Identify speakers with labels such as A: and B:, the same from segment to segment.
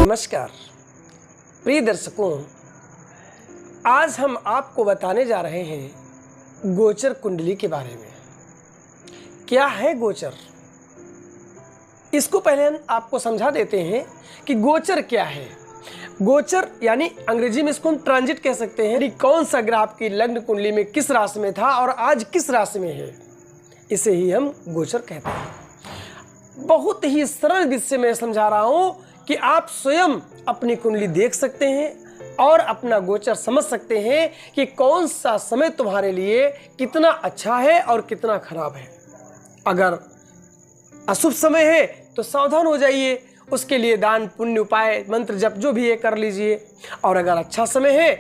A: नमस्कार प्रिय दर्शकों, आज हम आपको बताने जा रहे हैं गोचर कुंडली के बारे में। क्या है गोचर? इसको पहले हम आपको समझा देते हैं कि गोचर क्या है। गोचर यानी अंग्रेजी में इसको हम ट्रांजिट कह सकते हैं। कौन सा ग्रह आपकी लग्न कुंडली में किस राशि में था और आज किस राशि में है, इसे ही हम गोचर कहते हैं। बहुत ही सरल विधि से मैं समझा रहा हूं कि आप स्वयं अपनी कुंडली देख सकते हैं और अपना गोचर समझ सकते हैं कि कौन सा समय तुम्हारे लिए कितना अच्छा है और कितना खराब है। अगर अशुभ समय है तो सावधान हो जाइए, उसके लिए दान पुण्य उपाय मंत्र जप जो भी है कर लीजिए, और अगर अच्छा समय है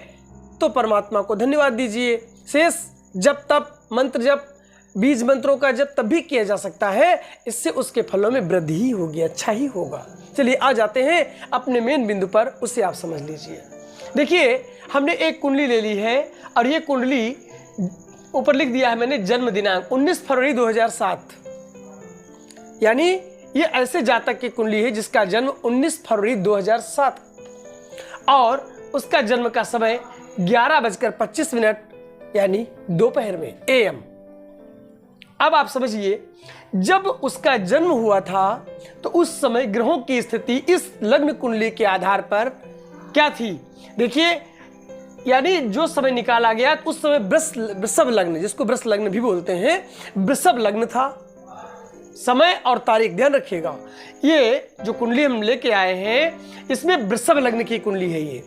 A: तो परमात्मा को धन्यवाद दीजिए। शेष जब तब मंत्र जप बीज मंत्रों का जब तब भी किया जा सकता है, इससे उसके फलों में वृद्धि ही होगी, अच्छा ही होगा। चलिए आ जाते हैं अपने मेन बिंदु पर, उसे आप समझ लीजिए। देखिए, हमने एक कुंडली ले ली है और ये कुंडली ऊपर लिख दिया है मैंने जन्म दिनांक 19 फरवरी 2007, यानी ये ऐसे जातक की कुंडली है जिसका जन्म 19 फरवरी 2007 और उसका जन्म का समय 11:25 यानी दोपहर में AM। अब आप समझिए, जब उसका जन्म हुआ था तो उस समय ग्रहों की स्थिति इस लग्न कुंडली के आधार पर क्या थी। देखिए, यानी जो समय निकाला गया उस समय वृषभ लग्न, जिसको वृष लग्न भी बोलते हैं, वृषभ लग्न था। समय और तारीख ध्यान रखिएगा। ये जो कुंडली हम लेके आए हैं इसमें वृषभ लग्न की कुंडली है ये।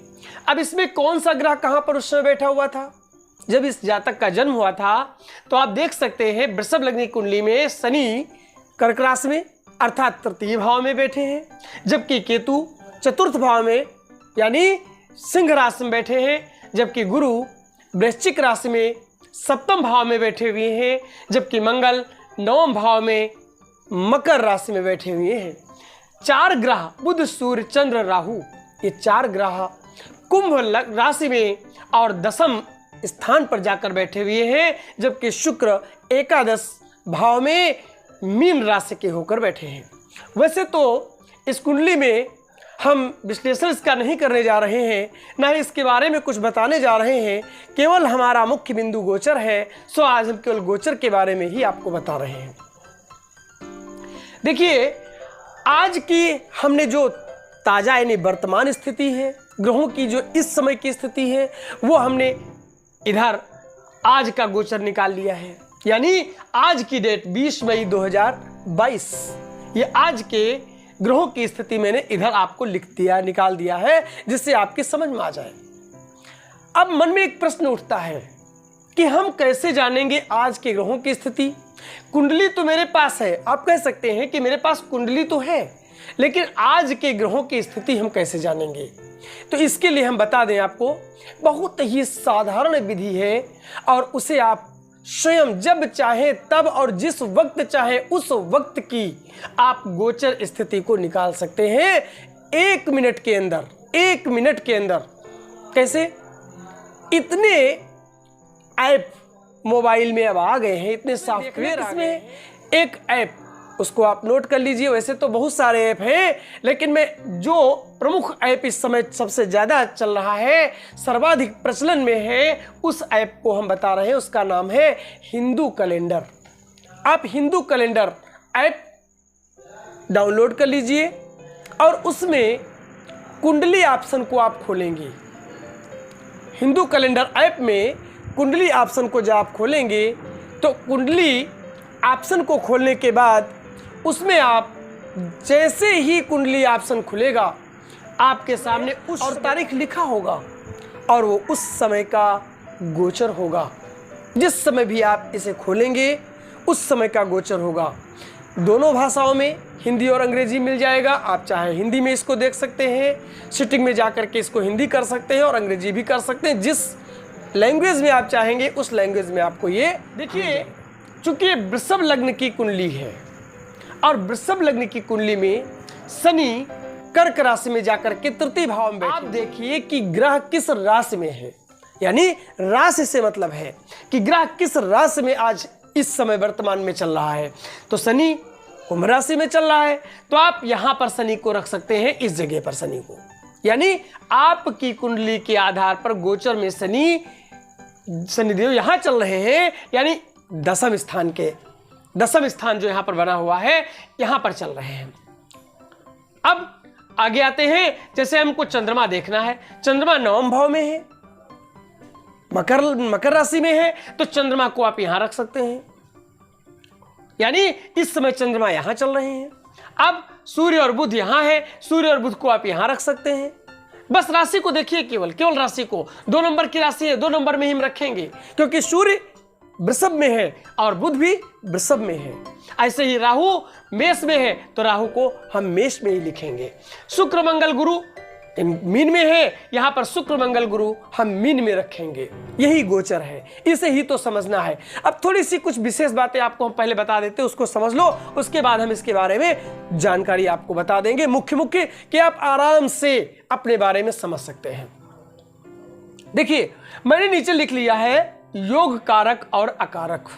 A: अब इसमें कौन सा ग्रह कहां पर उस समय बैठा हुआ था? जब इस जातक का जन्म हुआ था तो आप देख सकते हैं वृषभ लग्न की कुंडली में शनि कर्क राशि में अर्थात तृतीय भाव में बैठे हैं, जबकि केतु चतुर्थ भाव में यानी सिंह राशि में बैठे हैं, जबकि गुरु वृश्चिक राशि में सप्तम भाव में बैठे हुए हैं, जबकि मंगल नवम भाव में मकर राशि में बैठे हुए हैं। चार ग्रह बुध सूर्य चंद्र राहु, ये चार ग्रह कुंभ राशि में और दशम स्थान पर जाकर बैठे हुए हैं, जबकि शुक्र एकादश भाव में मीन राशि के होकर बैठे हैं। वैसे तो इस कुंडली में हम विश्लेषण इसका नहीं करने जा रहे हैं, ना ही इसके बारे में कुछ बताने जा रहे हैं, केवल हमारा मुख्य बिंदु गोचर है। सो आज हम केवल गोचर के बारे में ही आपको बता रहे हैं। देखिए, आज की हमने जो ताजा यानी वर्तमान स्थिति है, ग्रहों की जो इस समय की स्थिति है, वो हमने इधर आज का गोचर निकाल लिया है, यानी आज की डेट 20 मई 2022, ये आज के ग्रहों की स्थिति मैंने इधर आपको लिख दिया, निकाल दिया है, जिससे आपकी समझ में आ जाए। अब मन में एक प्रश्न उठता है कि हम कैसे जानेंगे आज के ग्रहों की स्थिति। कुंडली तो मेरे पास है, आप कह सकते हैं कि मेरे पास कुंडली तो है, लेकिन आज के ग्रहों की स्थिति हम कैसे जानेंगे? तो इसके लिए हम बता दें आपको, बहुत ही साधारण विधि है और उसे आप स्वयं जब चाहे तब और जिस वक्त चाहे उस वक्त की आप गोचर स्थिति को निकाल सकते हैं 1 मिनट के अंदर। 1 मिनट के अंदर कैसे? इतने ऐप मोबाइल में अब आ गए हैं, इतने सॉफ्टवेयर आ गए हैं। एक ऐप उसको आप नोट कर लीजिए। वैसे तो बहुत सारे ऐप हैं, लेकिन मैं जो प्रमुख ऐप इस समय सबसे ज़्यादा चल रहा है, सर्वाधिक प्रचलन में है, उस ऐप को हम बता रहे हैं। उसका नाम है हिंदू कैलेंडर। आप हिंदू कैलेंडर ऐप डाउनलोड कर लीजिए और उसमें कुंडली ऑप्शन को आप खोलेंगे। हिंदू कैलेंडर ऐप में कुंडली ऑप्शन को जब आप खोलेंगे तो कुंडली ऑप्शन को खोलने के बाद उसमें आप जैसे ही कुंडली ऑप्शन खुलेगा आपके सामने उस और तारीख लिखा होगा और वो उस समय का गोचर होगा। जिस समय भी आप इसे खोलेंगे उस समय का गोचर होगा। दोनों भाषाओं में, हिंदी और अंग्रेजी मिल जाएगा। आप चाहे हिंदी में इसको देख सकते हैं, सेटिंग में जाकर के इसको हिंदी कर सकते हैं और अंग्रेजी भी कर सकते हैं। जिस लैंग्वेज में आप चाहेंगे उस लैंग्वेज में आपको ये देखिए। चूंकि ये वृषभ लग्न की कुंडली है और वृषभ लग्न की कुंडली में शनि कर्क राशि में जाकर के तृतीय भाव में बैठे। आप देखिए कि ग्रह किस राशि में है, यानी राशि से मतलब है कि ग्रह किस राशि में आज इस समय वर्तमान में चल रहा है। तो शनि कुंभ राशि में चल रहा है, तो आप यहां पर शनि को रख सकते हैं, इस जगह पर शनि को। यानी आपकी कुंडली के आधार पर गोचर में शनिदेव यहां चल रहे हैं, यानी दसम स्थान जो यहां पर बना हुआ है यहां पर चल रहे हैं। अब आगे आते हैं, जैसे हमको चंद्रमा देखना है, चंद्रमा नवम भाव में है, मकर राशि में है, तो चंद्रमा को आप यहां रख सकते हैं, यानी इस समय चंद्रमा यहां चल रहे हैं। अब सूर्य और बुध यहां है, सूर्य और बुध को आप यहां रख सकते हैं। बस राशि को देखिए, केवल राशि को, 2 नंबर की राशि है, 2 नंबर में ही हम रखेंगे, क्योंकि सूर्य वृषभ में है और बुध भी वृषभ में है। ऐसे ही राहु मेष में है, तो राहु को हम मेष में ही लिखेंगे। शुक्र मंगल गुरु मीन में है, यहां पर शुक्र मंगल गुरु हम मीन में रखेंगे। यही गोचर है, इसे ही तो समझना है। अब थोड़ी सी कुछ विशेष बातें आपको हम पहले बता देते हैं, उसको समझ लो, उसके बाद हम इसके बारे में जानकारी आपको बता देंगे मुख्य कि आप आराम से अपने बारे में समझ सकते हैं। देखिए, मैंने नीचे लिख लिया है योग कारक और अकारक।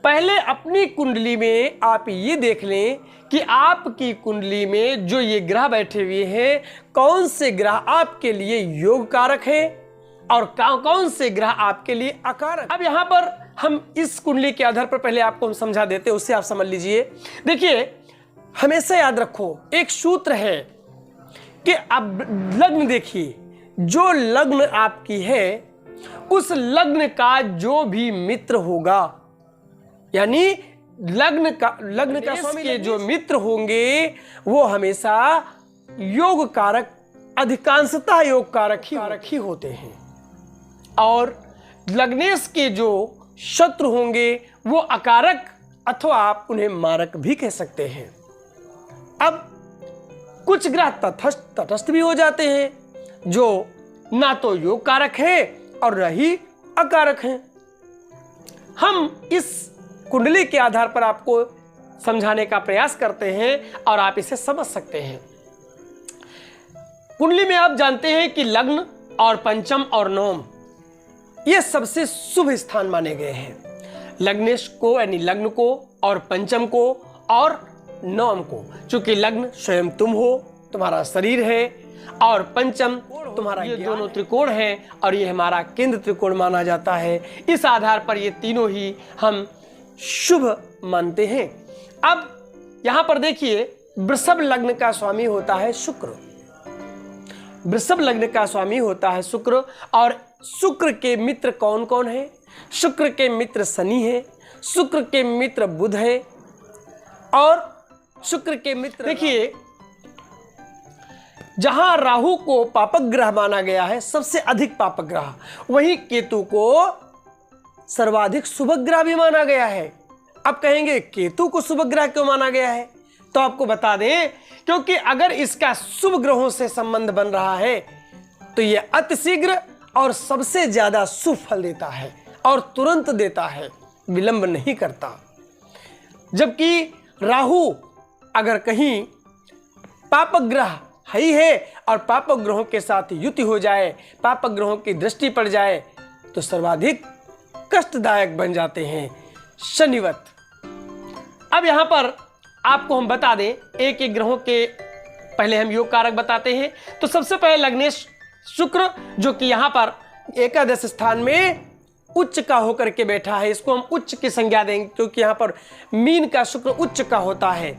A: पहले अपनी कुंडली में आप ये देख लें कि आपकी कुंडली में जो ये ग्रह बैठे हुए हैं, कौन से ग्रह आपके लिए योग कारक है और कौन से ग्रह आपके लिए अकारक। अब यहां पर हम इस कुंडली के आधार पर पहले आपको हम समझा देते हैं, उससे आप समझ लीजिए। देखिए, हमेशा याद रखो, एक सूत्र है कि अब लग्न देखिए, जो लग्न आपकी है उस लग्न का जो भी मित्र होगा, यानी लग्न का स्वामी के जो मित्र होंगे वो हमेशा योग कारक, अधिकांशतः योग कारक ही होते हैं, और लग्नेश के जो शत्रु होंगे वो अकारक अथवा आप उन्हें मारक भी कह सकते हैं। अब कुछ ग्रह तटस्थ भी हो जाते हैं, जो ना तो योग कारक है और न ही अकारक हैं। हम इस कुंडली के आधार पर आपको समझाने का प्रयास करते हैं और आप इसे समझ सकते हैं। कुंडली में आप जानते हैं कि लग्न और पंचम और नवम ये सबसे शुभ स्थान माने गए हैं। लग्नेश को यानी लग्न को, और पंचम को और नवम को। चूंकि लग्न स्वयं तुम हो, तुम्हारा शरीर है, और पंचम तुम्हारा, ये दोनों त्रिकोण हैं और ये हमारा केंद्र त्रिकोण माना जाता है। इस आधार पर ये तीनों ही हम शुभ मानते हैं। अब यहां पर देखिए, वृषभ लग्न का स्वामी होता है शुक्र। वृषभ लग्न का स्वामी होता है शुक्र, और शुक्र के मित्र कौन कौन है? शुक्र के मित्र शनि है, शुक्र के मित्र बुध है, और शुक्र के मित्र, देखिए जहां राहु को पापक ग्रह माना गया है, सबसे अधिक पापक ग्रह, वहीं केतु को सर्वाधिक शुभ ग्रह भी माना गया है। अब कहेंगे केतु को शुभ ग्रह क्यों माना गया है? तो आपको बता दें, क्योंकि अगर इसका शुभ ग्रहों से संबंध बन रहा है तो यह अतिशीघ्र और सबसे ज्यादा शुभ फल देता है और तुरंत देता है, विलंब नहीं करता। जबकि राहु अगर कहीं पापक ग्रह ही है और पापक ग्रहों के साथ युति हो जाए, पापक ग्रहों की दृष्टि पड़ जाए, तो सर्वाधिक कष्टदायक बन जाते हैं, शनिवत। अब यहां पर आपको हम बता दें, एक एक ग्रहों के पहले हम योग कारक बताते हैं। तो सबसे पहले लग्नेश शुक्र, जो कि यहां पर एकादश स्थान में उच्च का होकर के बैठा है, इसको हम उच्च की संज्ञा देंगे, क्योंकि यहां पर मीन का शुक्र उच्च का होता है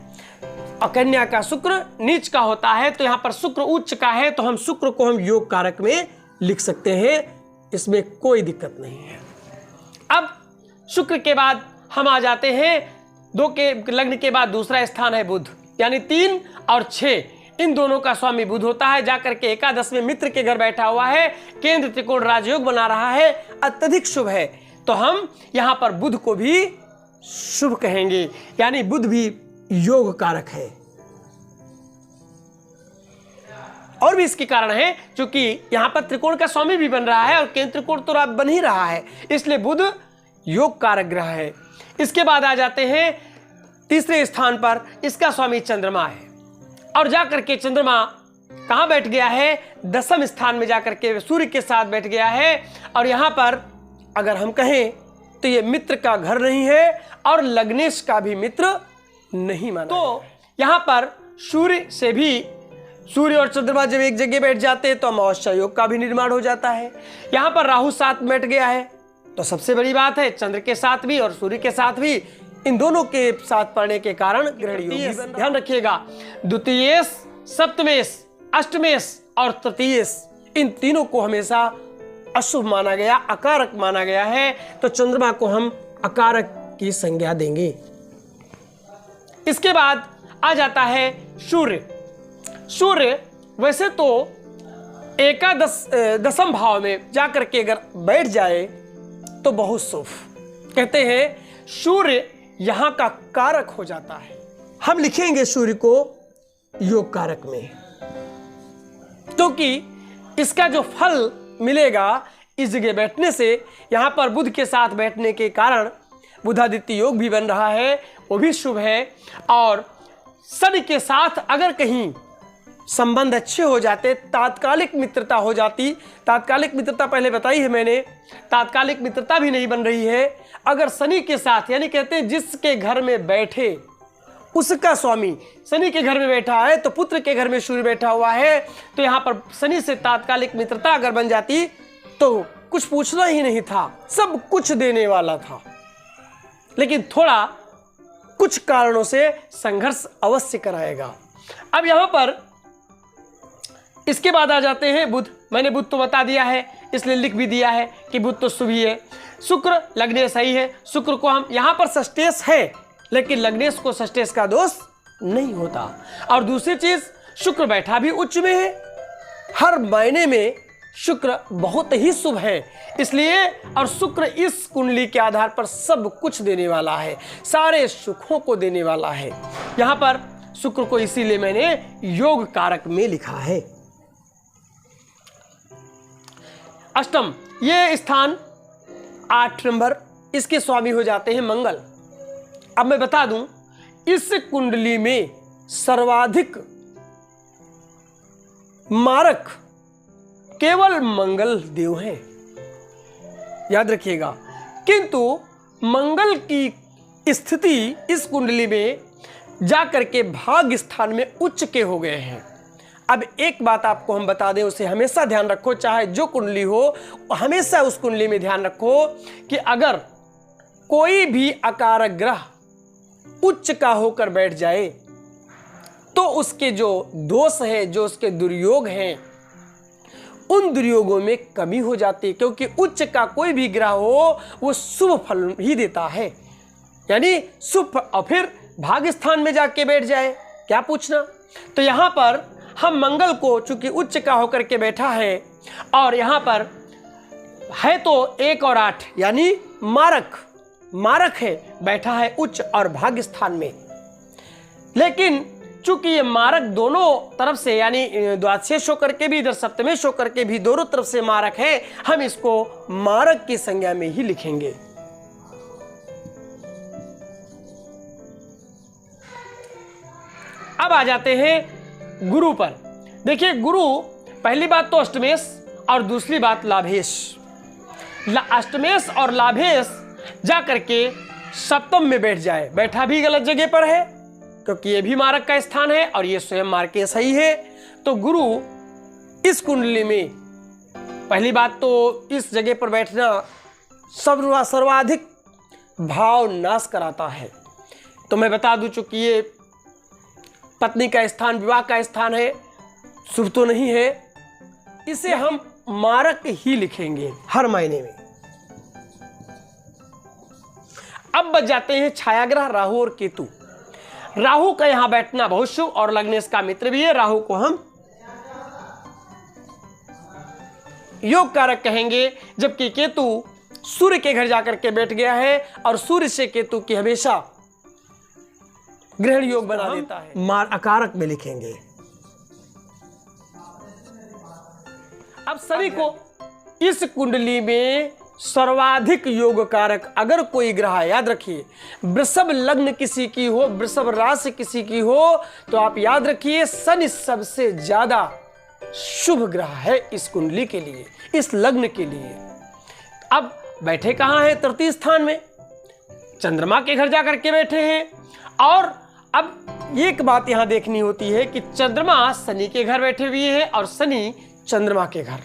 A: और कन्या का शुक्र नीच का होता है। तो यहां पर शुक्र उच्च का है, तो हम शुक्र को हम योग कारक में लिख सकते हैं, इसमें कोई दिक्कत नहीं है। अब शुक्र के बाद हम आ जाते हैं, 2 के लग्न के बाद दूसरा स्थान है बुध, यानी 3 और 6, इन दोनों का स्वामी बुध होता है। जाकर के एकादश में मित्र के घर बैठा हुआ है, केंद्र त्रिकोण राजयोग बना रहा है, अत्यधिक शुभ है। तो हम यहां पर बुध को भी शुभ कहेंगे, यानी बुध भी योग कारक है। और भी इसके कारण है, क्योंकि यहां पर त्रिकोण का स्वामी भी बन रहा है और केंद्र त्रिकोण तो बन ही रहा है, इसलिए बुध योग कारक ग्रह है। इसके बाद आ जाते हैं तीसरे स्थान पर, इसका स्वामी चंद्रमा है, और जाकर के चंद्रमा कहां बैठ गया है? दसम स्थान में जाकर के सूर्य के साथ बैठ गया है। और यहां पर अगर हम कहें तो ये मित्र का घर नहीं है और लग्नेश का भी मित्र नहीं माना। तो यहां पर सूर्य से भी सूर्य और चंद्रमा जब एक जगह बैठ जाते हैं तो अमावस्या योग का भी निर्माण हो जाता है। यहाँ पर राहु साथ बैठ गया है तो सबसे बड़ी बात है चंद्र के साथ भी और सूर्य के साथ भी, इन दोनों के साथ पड़ने के कारण ग्रहण योग। ध्यान रखिएगा, द्वितीयेश, सप्तमेश, अष्टमेश और तृतीयेश, इन तीनों को हमेशा अशुभ माना गया, अकारक माना गया है, तो चंद्रमा को हम अकारक की संज्ञा देंगे। इसके बाद आ जाता है सूर्य। सूर्य वैसे तो एकादश दशम भाव में जाकर के अगर बैठ जाए तो बहुत शुभ, कहते हैं सूर्य यहां का कारक हो जाता है। हम लिखेंगे सूर्य को योग कारक में, क्योंकि इसका जो फल मिलेगा इस जगह बैठने से, यहां पर बुध के साथ बैठने के कारण बुधादित्य योग भी बन रहा है, वो भी शुभ है। और शनि के साथ अगर कहीं संबंध अच्छे हो जाते, तात्कालिक मित्रता हो जाती, तात्कालिक मित्रता पहले बताई है मैंने, तात्कालिक मित्रता भी नहीं बन रही है। अगर शनि के साथ, यानी कहते हैं जिसके घर में बैठे उसका स्वामी शनि के घर में बैठा है तो पुत्र के घर में सूर्य बैठा हुआ है, तो यहाँ पर शनि से तात्कालिक मित्रता अगर बन जाती तो कुछ पूछना ही नहीं था, सब कुछ देने वाला था। लेकिन थोड़ा कुछ कारणों से संघर्ष अवश्य कराएगा। अब यहां पर इसके बाद आ जाते हैं बुध। मैंने बुध तो बता दिया है, इसलिए लिख भी दिया है कि बुध तो शुभ ही है। शुक्र लग्नेश सही है, शुक्र को हम यहां पर षष्ठेश है, लेकिन लग्नेश को षष्ठेश का दोष नहीं होता। और दूसरी चीज, शुक्र बैठा भी उच्च में है, हर महीने में शुक्र बहुत ही शुभ है, इसलिए और शुक्र इस कुंडली के आधार पर सब कुछ देने वाला है, सारे सुखों को देने वाला है। यहां पर शुक्र को इसीलिए मैंने योग कारक में लिखा है। अष्टम, ये स्थान 8 नंबर, इसके स्वामी हो जाते हैं मंगल। अब मैं बता दूं, इस कुंडली में सर्वाधिक मारक केवल मंगल देव हैं, याद रखिएगा। किंतु मंगल की स्थिति इस कुंडली में जाकर के भाग्य स्थान में उच्च के हो गए हैं। अब एक बात आपको हम बता दें, उसे हमेशा ध्यान रखो, चाहे जो कुंडली हो, हमेशा उस कुंडली में ध्यान रखो कि अगर कोई भी अकारक ग्रह उच्च का होकर बैठ जाए तो उसके जो दोष है, जो उसके दुर्योग हैं, उन दुर्योगों में कमी हो जाती है, क्योंकि उच्च का कोई भी ग्रह हो वो शुभ फल ही देता है, यानी शुभ। और फिर भाग्य स्थान में जाके बैठ जाए, क्या पूछना। तो यहां पर हम मंगल को, चूंकि उच्च का होकर के बैठा है और यहां पर है तो 1 और 8 यानी मारक है, बैठा है उच्च और भाग्य स्थान में। लेकिन चूंकि ये मारक दोनों तरफ से, यानी द्वादशेश होकर के भी, इधर सप्तमेश होकर के भी, दोनों तरफ से मारक है, हम इसको मारक की संज्ञा में ही लिखेंगे। अब आ जाते हैं गुरु पर। देखिए, गुरु पहली बात तो अष्टमेश और दूसरी बात लाभेश। अष्टमेश और लाभेश जाकर के सप्तम में बैठ जाए, बैठा भी गलत जगह पर है, क्योंकि ये भी मारक का स्थान है और ये स्वयं मारक सही है। तो गुरु इस कुंडली में पहली बात तो इस जगह पर बैठना सर्वाधिक भाव नाश कराता है। तो मैं बता दूं, चूंकि ये पत्नी का स्थान, विवाह का स्थान है, शुभ तो नहीं है, इसे हम मारक ही लिखेंगे हर महीने में। अब बच जाते हैं छायाग्रह राहु और केतु। राहु का यहां बैठना बहुत शुभ और लग्नेश का मित्र भी है। राहु को हम योग कारक कहेंगे, जबकि केतु सूर्य के घर जाकर के बैठ गया है और सूर्य से केतु की हमेशा ग्रहण योग बना देता है, मार अकारक में लिखेंगे। अब सभी को इस कुंडली में सर्वाधिक योग कारक अगर कोई ग्रह, याद रखिए, वृषभ लग्न किसी की हो, वृषभ राशि किसी की हो, तो आप याद रखिए शनि सबसे ज्यादा शुभ ग्रह है इस कुंडली के लिए, इस लग्न के लिए। अब बैठे कहां हैं? तृतीय स्थान में, चंद्रमा के घर जाकर के बैठे हैं और अब एक बात यहां देखनी होती है कि चंद्रमा शनि के घर बैठे हुए हैं और शनि चंद्रमा के घर।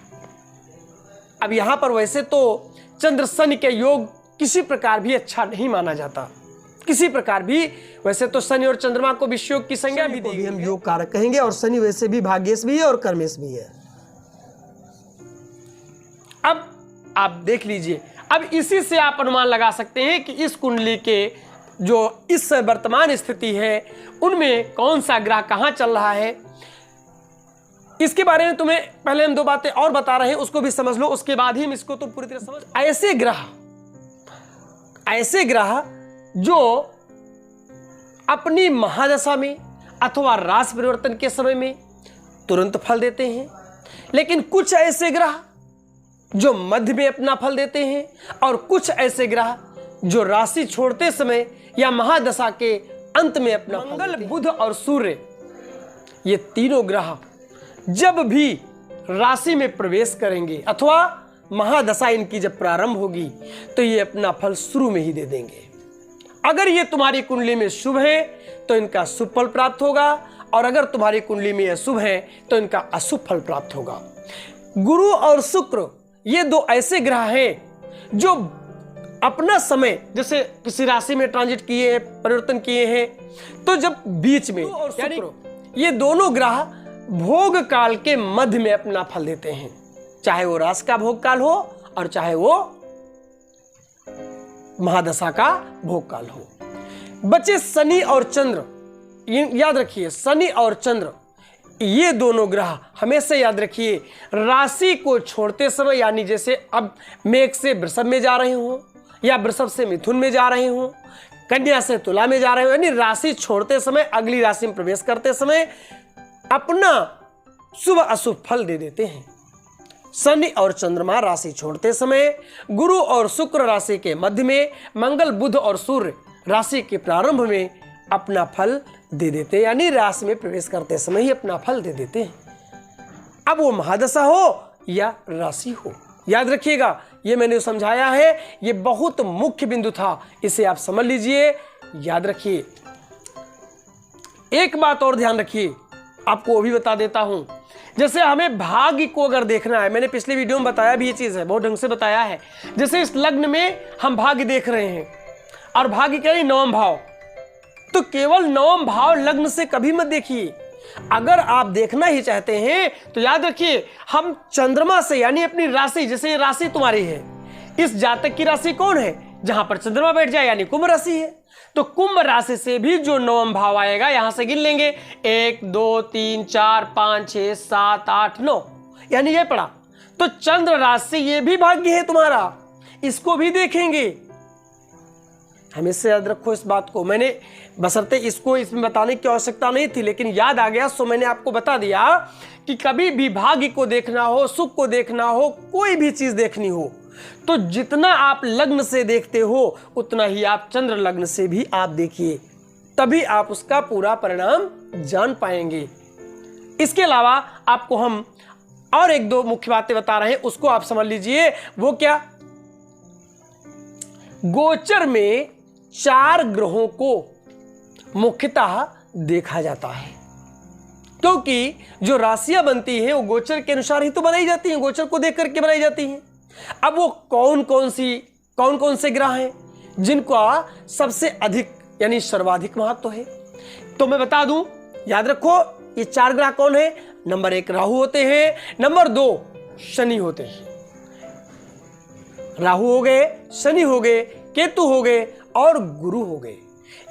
A: अब यहां पर वैसे तो चंद्र शनि के योग किसी प्रकार भी अच्छा नहीं माना जाता, किसी प्रकार भी। वैसे तो शनि और चंद्रमा को विषयोग की संज्ञा भी दी, हम योग कारक कहेंगे, और शनि वैसे भी भाग्येश भी है और कर्मेश भी है। अब आप देख लीजिए, अब इसी से आप अनुमान लगा सकते हैं कि इस कुंडली के जो इस वर्तमान स्थिति है उनमें कौन सा ग्रह कहां चल रहा है। इसके बारे में तुम्हें पहले हम 2 बातें और बता रहे हैं, उसको भी समझ लो, उसके बाद ही हम इसको तो पूरी तरह समझ। ऐसे ग्रह जो अपनी महादशा में अथवा राशि परिवर्तन के समय में तुरंत फल देते हैं, लेकिन कुछ ऐसे ग्रह जो मध्य में अपना फल देते हैं, और कुछ ऐसे ग्रह जो राशि छोड़ते समय या महादशा के अंत में अपना मंगल, बुध और सूर्य, ये तीनों ग्रह जब भी राशि में प्रवेश करेंगे अथवा महादशा इनकी जब प्रारंभ होगी तो ये अपना फल शुरू में ही दे देंगे। अगर ये तुम्हारी कुंडली में शुभ है तो इनका शुभ फल प्राप्त होगा, और अगर तुम्हारी कुंडली में अशुभ है तो इनका अशुभ फल प्राप्त होगा। गुरु और शुक्र ये 2 ऐसे ग्रह हैं जो अपना समय जैसे किसी राशि में ट्रांजिट किए हैं, परिवर्तन किए हैं, तो जब बीच में यानी ये दोनों ग्रह भोग काल के मध्य में अपना फल देते हैं, चाहे वो राशि का भोग काल हो और चाहे वो महादशा का भोग काल हो। बचे शनि और चंद्र, याद रखिए शनि और चंद्र ये दोनों ग्रह हमेशा याद रखिए राशि को छोड़ते समय, यानी जैसे अब मेघ से वृषभ में जा रहे हो या वृषभ से मिथुन में जा रहे हो, कन्या से तुला में जा रहे हो, यानी राशि छोड़ते समय अगली राशि में प्रवेश करते समय अपना शुभ अशुभ फल दे देते हैं। शनि और चंद्रमा राशि छोड़ते समय, गुरु और शुक्र राशि के मध्य में, मंगल बुध और सूर्य राशि के प्रारंभ में अपना फल दे देते हैं, यानी राशि में प्रवेश करते समय ही अपना फल दे देते हैं। अब वो महादशा हो या राशि हो, याद रखिएगा ये मैंने समझाया है, ये बहुत मुख्य बिंदु था, इसे आप समझ लीजिए, याद रखिए। एक बात और ध्यान रखिए, आपको वो भी बता देता हूं, जैसे हमें भाग्य को अगर देखना है, मैंने पिछले वीडियो में बताया भी ये चीज है, बहुत ढंग से बताया है। जैसे इस लग्न में हम भाग्य देख रहे हैं और भाग्य क्या है 9वां भाव, तो केवल 9वां भाव लग्न से कभी मत देखिए। अगर आप देखना ही चाहते हैं तो याद रखिए हम चंद्रमा से, यानी अपनी राशि, जैसे ये राशि तुम्हारी है, इस जातक की राशि कौन है, जहां पर चंद्रमा बैठ जाए यानी कुंभ राशि है, तो कुंभ राशि से भी जो 9वां भाव आएगा यहां से गिन लेंगे 1 2 3 4 5 6 7 8 9, यानी ये पड़ा। तो चंद्र राशि ये भी भाग्य है तुम्हारा, इसको भी देखेंगे। हमेशा याद रखो इस बात को, मैंने बशर्ते इसको इसमें बताने की आवश्यकता नहीं थी, लेकिन याद आ गया सो मैंने आपको बता दिया कि कभी भी भाग्य को देखना हो, सुख को देखना हो, कोई भी चीज देखनी हो, तो जितना आप लग्न से देखते हो उतना ही आप चंद्र लग्न से भी आप देखिए, तभी आप उसका पूरा परिणाम जान पाएंगे। इसके अलावा आपको हम और 1-2 मुख्य बातें बता रहे हैं, उसको आप समझ लीजिए। वो क्या, गोचर में 4 ग्रहों को मुख्यतः देखा जाता है, क्योंकि जो राशियां बनती हैं वो गोचर के अनुसार ही तो बनाई जाती हैं, गोचर को देख करके बनाई जाती हैं। अब वो कौन कौन से ग्रह हैं जिनका सबसे अधिक यानी सर्वाधिक महत्व है, तो मैं बता दूं, याद रखो ये 4 ग्रह कौन है। नंबर 1 राहु होते हैं, नंबर 2 शनि होते हैं, राहु हो गए, शनि हो गए, केतु हो गए और गुरु हो गए।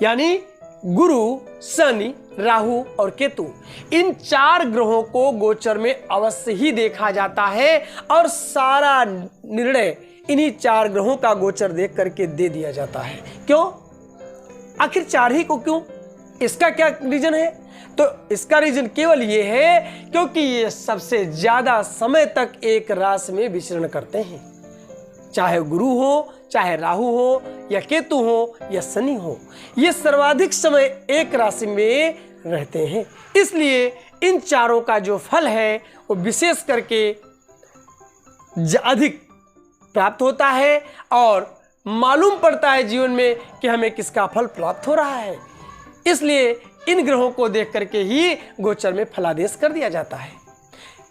A: यानी गुरु, शनि, राहु और केतु, इन 4 ग्रहों को गोचर में अवश्य ही देखा जाता है और सारा निर्णय इन्हीं 4 ग्रहों का गोचर देख करके दे दिया जाता है। क्यों, आखिर 4 ही को क्यों, इसका क्या रीजन है? तो इसका रीजन केवल ये है क्योंकि ये सबसे ज्यादा समय तक एक राशि में विचरण करते हैं, चाहे गुरु हो, चाहे राहु हो या केतु हो या शनि हो, ये सर्वाधिक समय एक राशि में रहते हैं। इसलिए इन 4 का जो फल है वो विशेष करके अधिक प्राप्त होता है और मालूम पड़ता है जीवन में कि हमें किसका फल प्राप्त हो रहा है। इसलिए इन ग्रहों को देख करके ही गोचर में फलादेश कर दिया जाता है।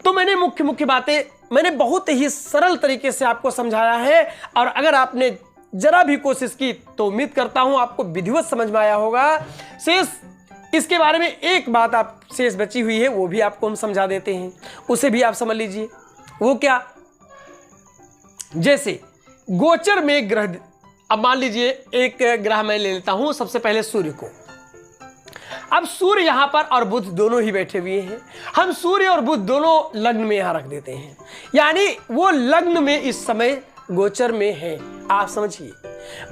A: तो मैंने मुख्य बातें मैंने बहुत ही सरल तरीके से आपको समझाया है, और अगर आपने जरा भी कोशिश की तो उम्मीद करता हूं आपको विधिवत समझ में आया होगा। शेष इसके बारे में एक बात आप शेष बची हुई है, वो भी आपको हम समझा देते हैं, उसे भी आप समझ लीजिए। वो क्या? जैसे गोचर में ग्रह, अब मान लीजिए एक ग्रह मैं ले लेता हूं, सबसे पहले सूर्य को। अब सूर्य यहां पर और बुध दोनों ही बैठे हुए हैं। हम सूर्य और बुध दोनों लग्न में यहां रख देते हैं, यानी वो लग्न में इस समय गोचर में है। आप समझिए,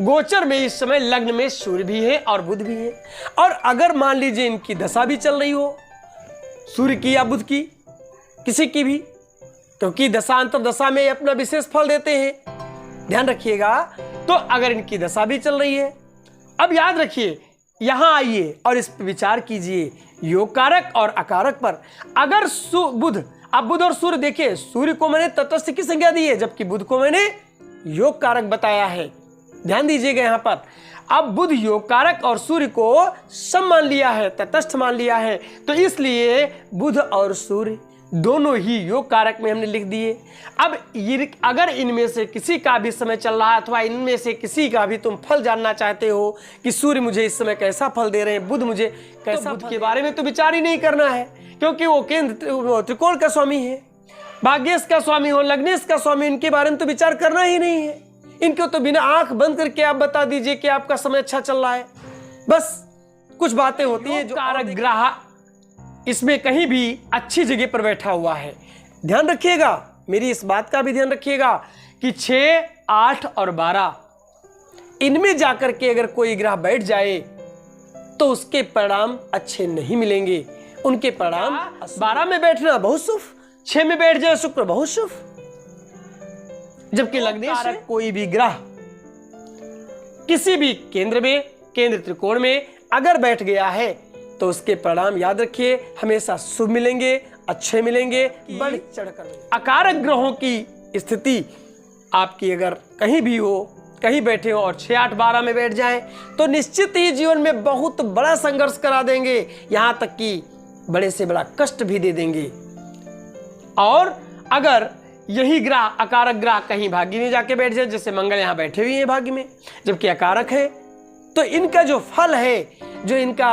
A: गोचर में इस समय लग्न में सूर्य भी है और बुध भी है। और अगर मान लीजिए इनकी दशा भी चल रही हो, सूर्य की या बुध की, किसी की भी, क्योंकि दशांतर दशा में अपना विशेष फल देते हैं, ध्यान रखिएगा। तो अगर इनकी दशा भी चल रही है, अब याद रखिए, यहां आइए और इस पर विचार कीजिए योग कारक और अकारक पर। अगर बुध, अब बुध और सूर्य देखिए, सूर्य को मैंने तटस्थ की संज्ञा दी है, जबकि बुध को मैंने योग कारक बताया है। ध्यान दीजिएगा यहां पर। अब बुध योग कारक और सूर्य को सम मान लिया है, तटस्थ मान लिया है, तो इसलिए बुध और सूर्य दोनों ही योग कारक में हमने लिख दिए। अब अगर इनमें से किसी का भी समय चल रहा है, अथवा इनमें से किसी का भी तुम फल जानना चाहते हो कि सूर्य मुझे इस समय कैसा फल दे रहे हैं, बुध मुझे कैसा, तो बुध के बारे में तो विचार ही नहीं करना है, क्योंकि वो केंद्र त्रिकोण का स्वामी है, भाग्येश का स्वामी हो, लग्नेश का स्वामी, इनके बारे में तो विचार करना ही नहीं है। इनको तो बिना आंख बंद करके आप बता दीजिए कि आपका समय अच्छा चल रहा है। बस कुछ बातें होती हैं जो कारक ग्रह इसमें कहीं भी अच्छी जगह पर बैठा हुआ है। ध्यान रखिएगा, मेरी इस बात का भी ध्यान रखिएगा कि 6, 8 और 12 इनमें जाकर के अगर कोई ग्रह बैठ जाए तो उसके परिणाम अच्छे नहीं मिलेंगे। उनके परिणाम 12 में बैठना बहुत शुभ, 6 में बैठ जाए शुक्र बहुत शुभ। जबकि लग्नेश कोई भी ग्रह किसी भी केंद्र में, केंद्र त्रिकोण में अगर बैठ गया है तो उसके परिणाम याद रखिए हमेशा शुभ मिलेंगे, अच्छे मिलेंगे, बढ़ चढ़कर। अकारक ग्रहों की स्थिति आपकी अगर कहीं भी हो, कहीं बैठे हो और 6, 8, 12 में बैठ जाएं तो निश्चित ही जीवन में बहुत बड़ा संघर्ष करा देंगे, यहां तक कि बड़े से बड़ा कष्ट भी दे देंगे। और अगर यही ग्रह, अकारक ग्रह कहीं भाग्य में जाके बैठ जाए, जैसे मंगल यहां बैठे हुए हैं भाग्य में, जबकि अकारक है, तो इनका जो फल है, जो इनका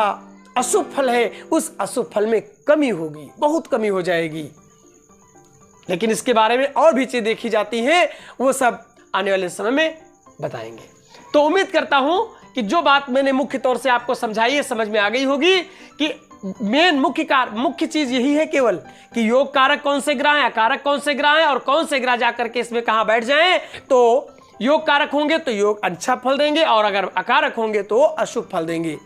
A: अशुभ फल है, उस अशुभ फल में कमी होगी, बहुत कमी हो जाएगी। लेकिन इसके बारे में और भी चीजें देखी जाती हैं, वो सब आने वाले समय में बताएंगे। तो उम्मीद करता हूं कि जो बात मैंने मुख्य तौर से आपको समझाई है समझ में आ गई होगी कि मेन मुख्य चीज यही है केवल कि योग कारक कौन से ग्रह हैं, अकारक कौन से ग्रह हैं, और कौन से ग्रह जाकर के इसमें कहां बैठ जाएं। तो योग कारक होंगे तो योग अच्छा फल देंगे, और अगर अकारक होंगे तो अशुभ फल देंगे।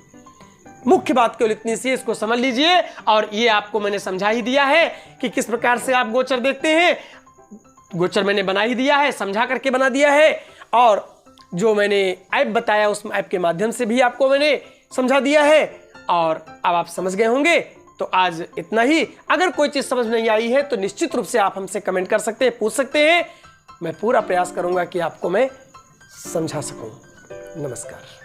A: मुख्य बात केवल इतनी सी, इसको समझ लीजिए। और ये आपको मैंने समझा ही दिया है कि किस प्रकार से आप गोचर देखते हैं। गोचर मैंने बना ही दिया है, समझा करके बना दिया है, और जो मैंने ऐप बताया उस ऐप के माध्यम से भी आपको मैंने समझा दिया है, और अब आप समझ गए होंगे। तो आज इतना ही। अगर कोई चीज समझ नहीं आई है तो निश्चित रूप से आप हमसे कमेंट कर सकते हैं, पूछ सकते हैं। मैं पूरा प्रयास करूंगा कि आपको मैं समझा सकूं। नमस्कार।